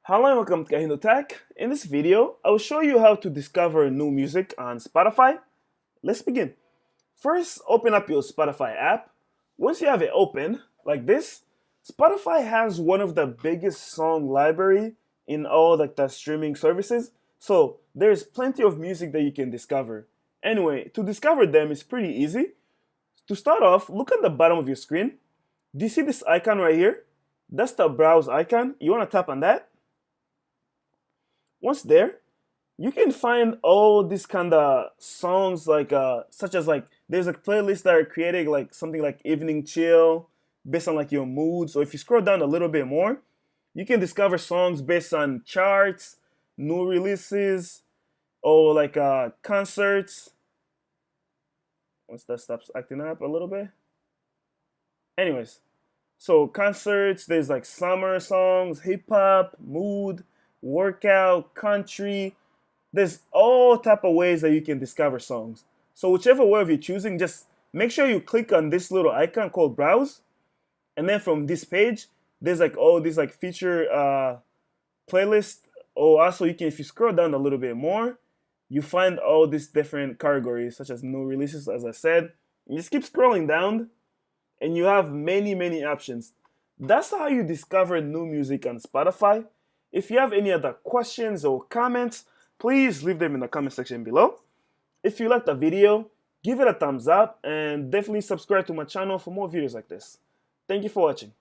Hello and welcome to KahindoTech. In this video, I will show you how to discover new music on Spotify. Let's begin. First, open up your Spotify app. Once you have it open, like this, Spotify has one of the biggest song library in all the streaming services. So there's plenty of music that you can discover. Anyway, to discover them is pretty easy. To start off, look at the bottom of your screen. Do you see this icon right here? That's the browse icon. You want to tap on that. Once there, you can find all these kind of songs such as there's a playlist that are created like something like evening chill based on your mood. So if you scroll down a little bit more, you can discover songs based on charts, new releases, or concerts. Once that stops acting up a little bit. Anyways, so concerts, there's like summer songs, hip hop, mood, workout, country. There's all type of ways that you can discover songs. So whichever way you're choosing, just make sure you click on this little icon called browse, and then from this page, there's all these feature playlist. Or also you can, if you scroll down a little bit more, you find all these different categories such as new releases, as I said. You just keep scrolling down, and you have many options. That's how you discover new music on Spotify. If you have any other questions or comments, please leave them in the comment section below. If you liked the video, give it a thumbs up and definitely subscribe to my channel for more videos like this. Thank you for watching.